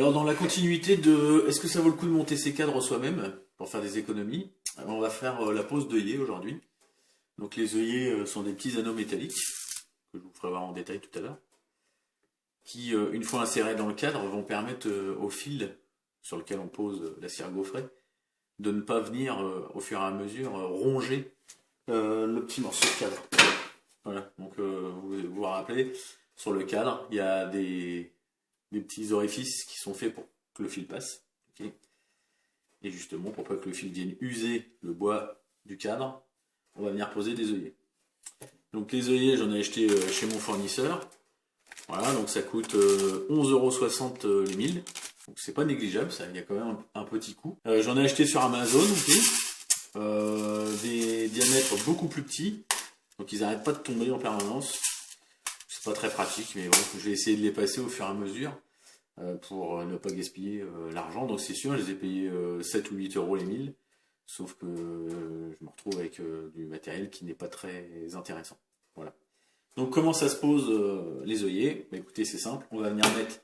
Alors dans la continuité de est-ce que ça vaut le coup de monter ses cadres soi-même pour faire des économies, on va faire la pose d'œillets aujourd'hui. Donc les œillets sont des petits anneaux métalliques, que je vous ferai voir en détail tout à l'heure, qui une fois insérés dans le cadre vont permettre au fil sur lequel on pose la cire gaufrée de ne pas venir au fur et à mesure ronger le petit morceau de cadre. Voilà, donc vous vous rappelez, sur le cadre, il y a des petits orifices qui sont faits pour que le fil passe. Okay. Et justement, pour pas que le fil vienne user le bois du cadre, on va venir poser des œillets. Donc les œillets, j'en ai acheté chez mon fournisseur. Voilà, donc ça coûte 11,60 € les 1000. Donc c'est pas négligeable, ça, il y a quand même un petit coût. J'en ai acheté sur Amazon aussi. Des diamètres beaucoup plus petits. Donc ils n'arrêtent pas de tomber en permanence. C'est pas très pratique, mais bon, je vais essayer de les passer au fur et à mesure pour ne pas gaspiller l'argent. Donc c'est sûr, je les ai payés 7 ou 8 € les 1000. Sauf que je me retrouve avec du matériel qui n'est pas très intéressant. Voilà. Donc comment ça se pose les œillets? Bah, écoutez, c'est simple. On va venir mettre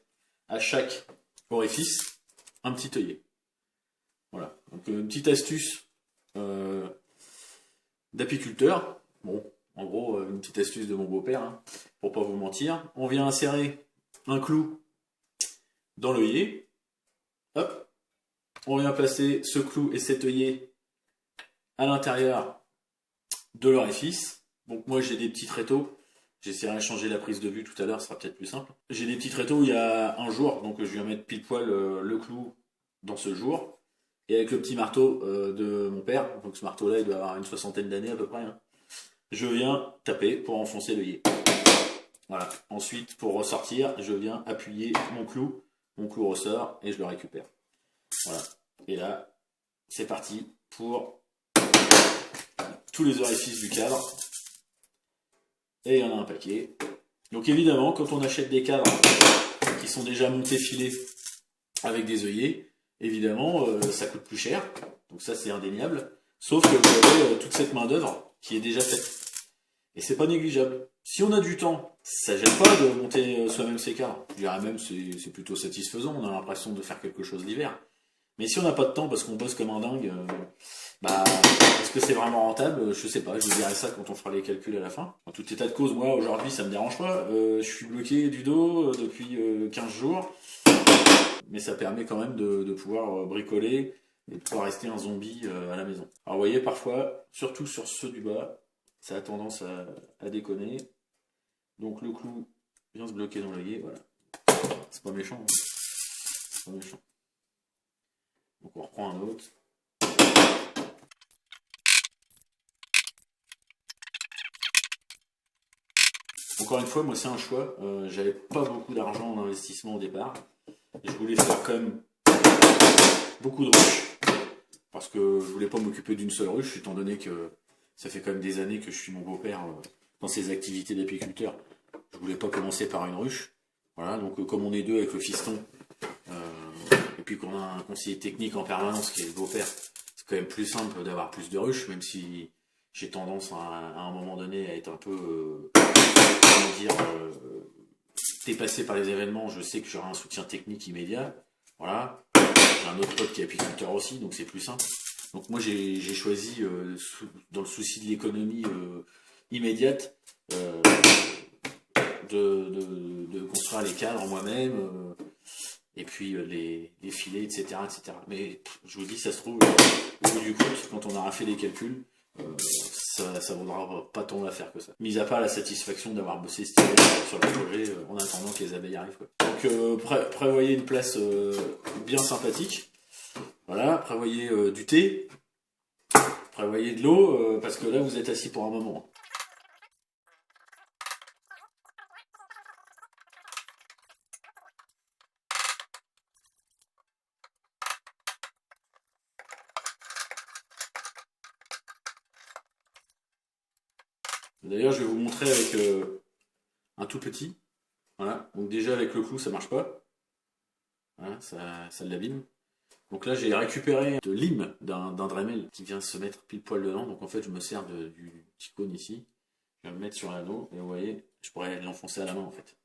à chaque orifice un petit œillet. Voilà. Donc une petite astuce d'apiculteur. Bon, en gros, une petite astuce de mon beau-père, hein, pour pas vous mentir. On vient insérer un clou dans l'œillet. Hop. On vient placer ce clou et cet œillet à l'intérieur de l'orifice. Donc moi j'ai des petits tréteaux. J'essaierai de changer la prise de vue tout à l'heure, ce sera peut-être plus simple. J'ai des petits tréteaux où il y a un jour, donc je viens mettre pile poil le clou dans ce jour. Et avec le petit marteau de mon père, donc ce marteau-là il doit avoir une 60aine d'années à peu près, hein, je viens taper pour enfoncer l'œillet. Voilà. Ensuite, pour ressortir, je viens appuyer mon clou ressort et je le récupère. Voilà. Et là, c'est parti pour tous les orifices du cadre. Et il y en a un paquet. Donc évidemment, quand on achète des cadres qui sont déjà montés filés avec des œillets, évidemment, ça coûte plus cher. Donc ça, c'est indéniable. Sauf que vous avez toute cette main d'œuvre qui est déjà faite. Et c'est pas négligeable. Si on a du temps, ça gêne pas de monter soi-même ses cadres. Je dirais même c'est plutôt satisfaisant. On a l'impression de faire quelque chose l'hiver. Mais si on n'a pas de temps parce qu'on bosse comme un dingue, est-ce que c'est vraiment rentable? Je sais pas, je vous dirai ça quand on fera les calculs à la fin. En tout état de cause, moi aujourd'hui ça me dérange pas. Je suis bloqué du dos depuis 15 jours. Mais ça permet quand même de pouvoir bricoler et de pouvoir rester un zombie à la maison. Alors vous voyez, parfois, surtout sur ceux du bas, ça a tendance à déconner. Donc le clou vient se bloquer dans l'œillet, voilà. C'est pas méchant, hein. C'est pas méchant. Donc on reprend un autre. Encore une fois, moi c'est un choix. J'avais pas beaucoup d'argent en investissement au départ. Et je voulais faire quand même beaucoup de ruches. Parce que je voulais pas m'occuper d'une seule ruche, étant donné que ça fait quand même des années que je suis mon beau-père dans ses activités d'apiculteur. Je voulais pas commencer par une ruche. Voilà, donc comme on est deux avec le fiston, et puis qu'on a un conseiller technique en permanence qui est le beau-père, c'est quand même plus simple d'avoir plus de ruches, même si j'ai tendance à un moment donné à être un peu, dépassé par les événements. Je sais que j'aurai un soutien technique immédiat. Voilà. J'ai un autre pote qui est apiculteur aussi, donc c'est plus simple. Donc moi j'ai choisi, dans le souci de l'économie immédiate, de construire les cadres moi-même, et puis les filets, etc., etc. Mais je vous dis, ça se trouve, au bout du compte, quand on aura fait les calculs, ça vaudra pas tant l'affaire que ça. Mis à part la satisfaction d'avoir bossé sur le projet en attendant que les abeilles arrivent, quoi. Donc prévoyez une place bien sympathique. Voilà, prévoyez du thé, prévoyez de l'eau, parce que là vous êtes assis pour un moment. D'ailleurs, je vais vous montrer avec un tout petit. Voilà. Donc déjà avec le clou, ça marche pas. Voilà, ça l'abîme. Donc là, j'ai récupéré de lime d'un Dremel qui vient se mettre pile poil dedans. Donc en fait, je me sers du petit cône ici. Je vais le mettre sur l'anneau et vous voyez, je pourrais l'enfoncer à la main en fait,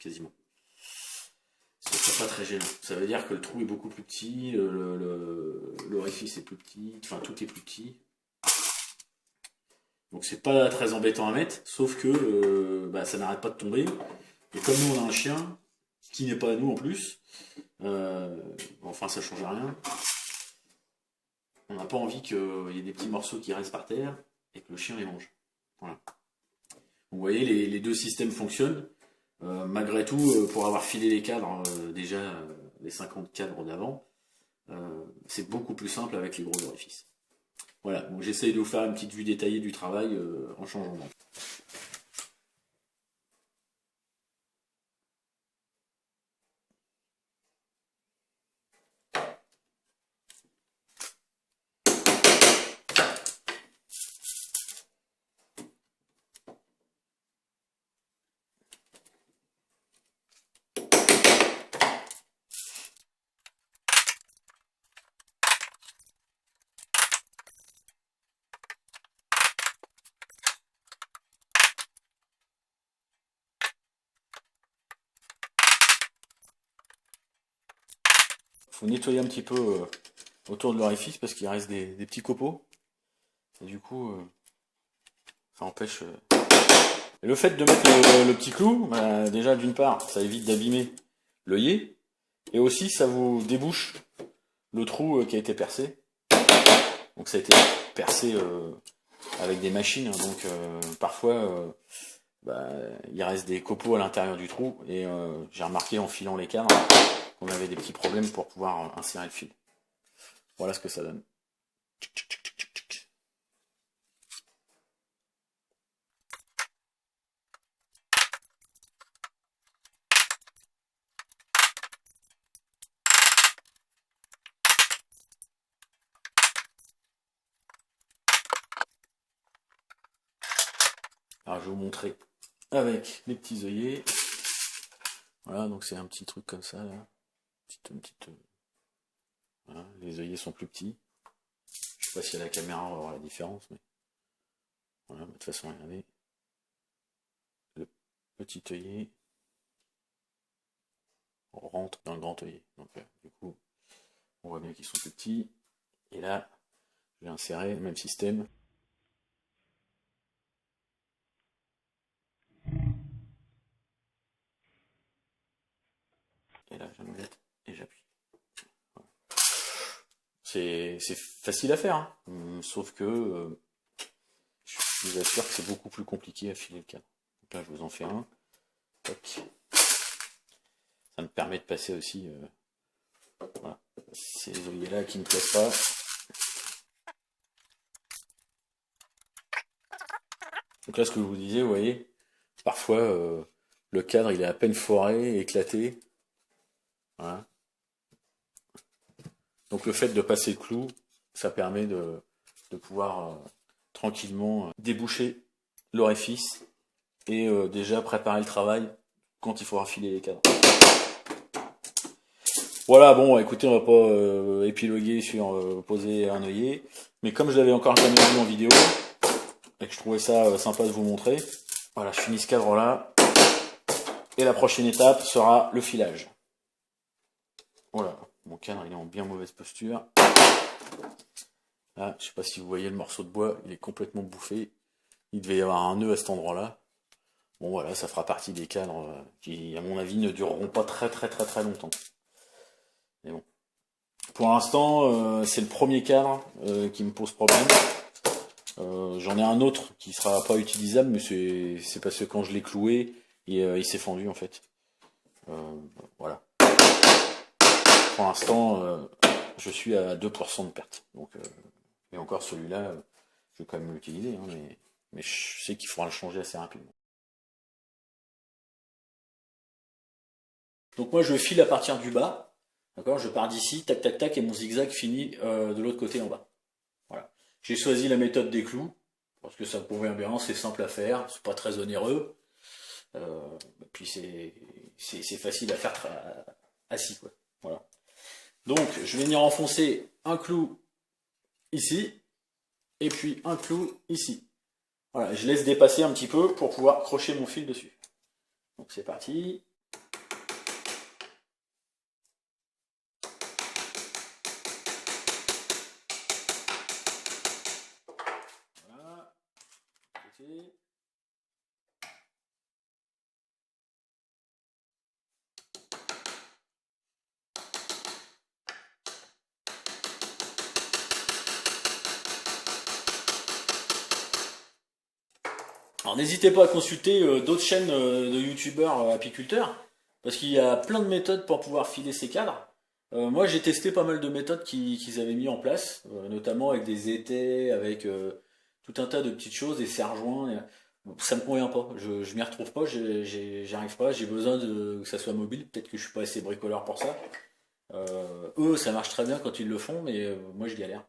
quasiment. C'est c'est pas très gênant. Ça veut dire que le trou est beaucoup plus petit, l'orifice est plus petit, enfin tout est plus petit. Donc c'est pas très embêtant à mettre, sauf que bah, ça n'arrête pas de tomber. Et comme nous on a un chien, qui n'est pas à nous en plus, enfin ça change rien. On n'a pas envie qu'il y ait des petits morceaux qui restent par terre et que le chien les mange. Voilà. Vous voyez, les deux systèmes fonctionnent. Malgré tout, pour avoir filé les cadres, déjà les 50 cadres d'avant, c'est beaucoup plus simple avec les gros orifices. Voilà, donc j'essaye de vous faire une petite vue détaillée du travail en changeant d'angle. Faut nettoyer un petit peu autour de l'orifice parce qu'il reste des petits copeaux. Et du coup, ça empêche... Et le fait de mettre le petit clou, bah, déjà d'une part, ça évite d'abîmer l'œillet. Et aussi, ça vous débouche le trou qui a été percé. Donc ça a été percé avec des machines. Hein, donc parfois, bah, il reste des copeaux à l'intérieur du trou. Et j'ai remarqué en filant les cadres qu'on avait des petits problèmes pour pouvoir insérer le fil. Voilà ce que ça donne. Alors je vais vous montrer avec les petits œillets. Voilà, donc c'est un petit truc comme ça là. Voilà, les œillets sont plus petits. Je sais pas si à la caméra on va voir la différence, mais voilà, de toute façon regardez. Le petit œillet rentre dans le grand œillet. Donc du coup, on voit bien qu'ils sont plus petits. Et là, je vais insérer le même système. Et là, j'enlève et j'appuie. Voilà. C'est facile à faire, hein. Sauf que je vous assure que c'est beaucoup plus compliqué à filer le cadre. Donc là, je vous en fais un. Tac. Ça me permet de passer aussi voilà, ces œillets là qui ne me plaisent pas. Donc là, ce que je vous disais, vous voyez, parfois le cadre il est à peine foré, éclaté. Voilà. Donc le fait de passer le clou, ça permet de pouvoir tranquillement déboucher l'orifice et déjà préparer le travail quand il faudra filer les cadres. Voilà, bon, écoutez, on va pas épiloguer sur poser un œillet, mais comme je l'avais encore jamais vu en vidéo, et que je trouvais ça sympa de vous montrer, voilà, je finis ce cadre là, et la prochaine étape sera le filage. Voilà, mon cadre il est en bien mauvaise posture. Là, je sais pas si vous voyez le morceau de bois, il est complètement bouffé. Il devait y avoir un nœud à cet endroit-là. Bon voilà, ça fera partie des cadres qui, à mon avis, ne dureront pas très longtemps. Mais bon. Pour l'instant, c'est le premier cadre qui me pose problème. J'en ai un autre qui sera pas utilisable, mais c'est parce que quand je l'ai cloué, il s'est fendu en fait. Voilà. Pour l'instant, je suis à 2% de perte. Donc, et encore celui-là, je vais quand même l'utiliser, hein, mais je sais qu'il faudra le changer assez rapidement. Donc moi je file à partir du bas, d'accord, je pars d'ici, tac tac tac, et mon zigzag finit de l'autre côté en bas. Voilà. J'ai choisi la méthode des clous, parce que ça me convient bien, c'est simple à faire, c'est pas très onéreux, puis c'est facile à faire assis, quoi. Voilà. Donc je vais venir enfoncer un clou ici, et puis un clou ici. Voilà, je laisse dépasser un petit peu pour pouvoir crocher mon fil dessus. Donc c'est parti. fait. Alors n'hésitez pas à consulter d'autres chaînes de youtubeurs apiculteurs, parce qu'il y a plein de méthodes pour pouvoir filer ces cadres. Moi j'ai testé pas mal de méthodes qu'ils avaient mis en place, notamment avec des étais, avec tout un tas de petites choses, des serre-joints. Bon, ça me convient pas, je m'y retrouve pas, j'y arrive pas, j'ai besoin que ça soit mobile, peut-être que je suis pas assez bricoleur pour ça. Eux ça marche très bien quand ils le font, mais moi je galère.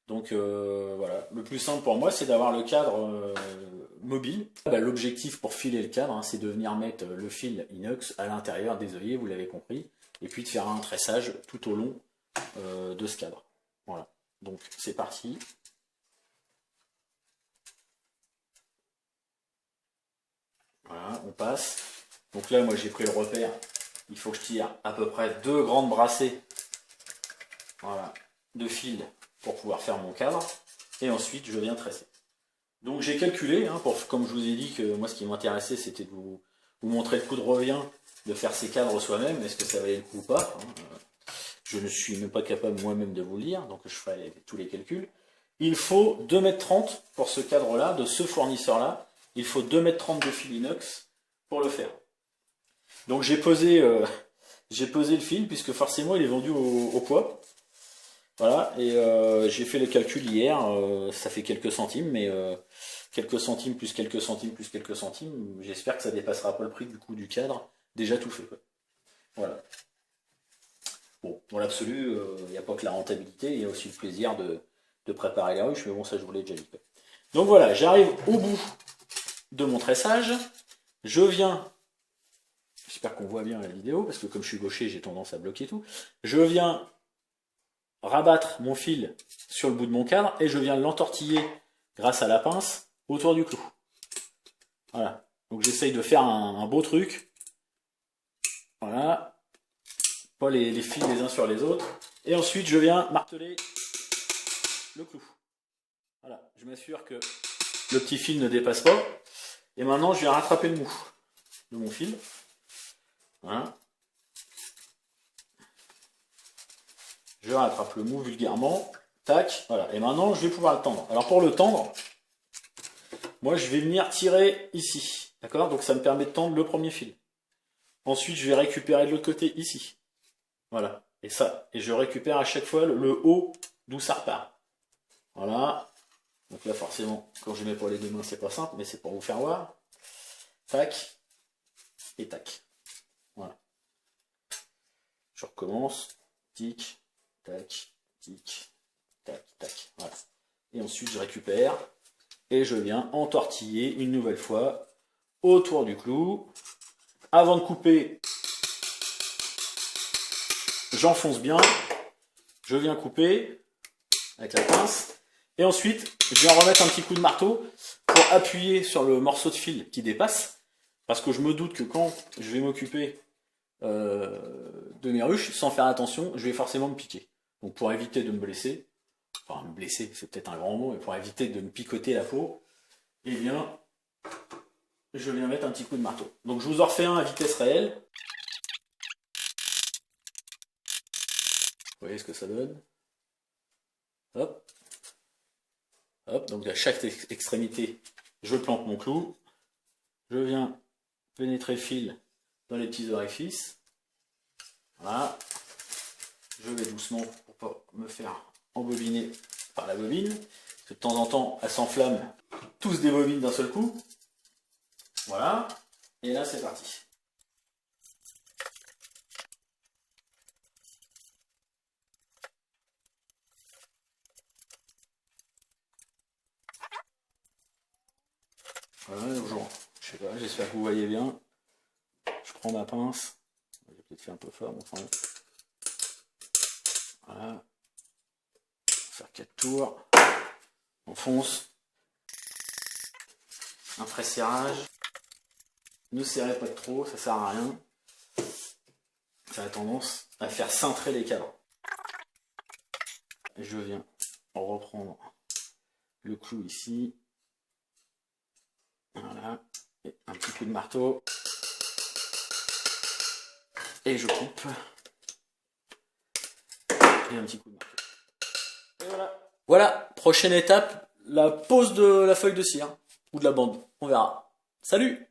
Donc voilà, le plus simple pour moi c'est d'avoir le cadre mobile. Bah, l'objectif pour filer le cadre, hein, c'est de venir mettre le fil inox à l'intérieur des œillets, vous l'avez compris, et puis de faire un tressage tout au long de ce cadre. Voilà, donc c'est parti. Voilà, on passe. Donc là, moi j'ai pris le repère, il faut que je tire à peu près 2 grandes brassées, voilà, de fil pour pouvoir faire mon cadre, et ensuite je viens tresser. Donc j'ai calculé, hein, comme je vous ai dit que moi ce qui m'intéressait c'était de vous montrer le coût de revient de faire ces cadres soi-même, est-ce que ça valait le coup ou pas, hein. Je ne suis même pas capable moi-même de vous le dire, donc je ferai tous les calculs. Il faut 2,30 m pour ce cadre-là, de ce fournisseur-là, il faut 2,30 m de fil inox pour le faire. Donc j'ai pesé le fil, puisque forcément il est vendu au poids. Voilà, et j'ai fait le calcul hier, ça fait quelques centimes, mais quelques centimes plus quelques centimes plus quelques centimes, j'espère que ça dépassera pas le prix du coût du cadre, déjà tout fait, quoi. Voilà. Bon, dans l'absolu, il n'y a pas que la rentabilité, il y a aussi le plaisir de préparer les ruches, mais bon, ça je vous l'ai déjà dit, quoi. Donc voilà, j'arrive au bout de mon tressage, je viens, j'espère qu'on voit bien la vidéo, parce que comme je suis gaucher, j'ai tendance à bloquer tout, je viens rabattre mon fil sur le bout de mon cadre et je viens l'entortiller grâce à la pince autour du clou. Voilà. Donc j'essaye de faire un beau truc. Voilà. Pas les fils les uns sur les autres. Et ensuite je viens marteler le clou. Voilà. Je m'assure que le petit fil ne dépasse pas. Et maintenant je viens rattraper le mou de mon fil. Voilà. Je rattrape le mou vulgairement. Tac. Voilà. Et maintenant je vais pouvoir le tendre. Alors pour le tendre, moi je vais venir tirer ici. D'accord? Donc ça me permet de tendre le premier fil. Ensuite je vais récupérer de l'autre côté ici. Voilà. Et ça. Et je récupère à chaque fois le haut d'où ça repart. Voilà. Donc là forcément, quand je mets pas les deux mains, c'est pas simple, mais c'est pour vous faire voir. Tac. Et tac. Voilà. Je recommence. Tic. Tac. Tic. Tac. Tac. Voilà. Et ensuite je récupère. Et je viens entortiller une nouvelle fois autour du clou. Avant de couper, j'enfonce bien. Je viens couper avec la pince. Et ensuite, je viens remettre un petit coup de marteau pour appuyer sur le morceau de fil qui dépasse. Parce que je me doute que quand je vais m'occuper de mes ruches, sans faire attention, je vais forcément me piquer. Donc pour éviter de me blesser, enfin me blesser, c'est peut-être un grand mot, mais pour éviter de me picoter la peau, eh bien, je viens mettre un petit coup de marteau. Donc je vous en refais un à vitesse réelle. Vous voyez ce que ça donne. Hop. Hop, donc à chaque extrémité, je plante mon clou. Je viens pénétrer le fil dans les petits orifices. Voilà. Je vais doucement pour pas me faire embobiner par la bobine. Parce que de temps en temps, elle s'enflamme. Tous des bobines d'un seul coup. Voilà. Et là, c'est parti. Voilà, je sais pas, j'espère que vous voyez bien. Je prends ma pince. J'ai peut-être fait un peu fort, mais enfin. Voilà. Faire 4 tours. On fonce. Un pré-serrage. Ne serrez pas trop, ça sert à rien. Ça a tendance à faire cintrer les cadres. Je viens reprendre le clou ici. Voilà. Et un petit coup de marteau. Et je coupe. Et un petit coup de marteau. Et voilà. Voilà, prochaine étape, la pose de la feuille de cire. Ou de la bande. On verra. Salut!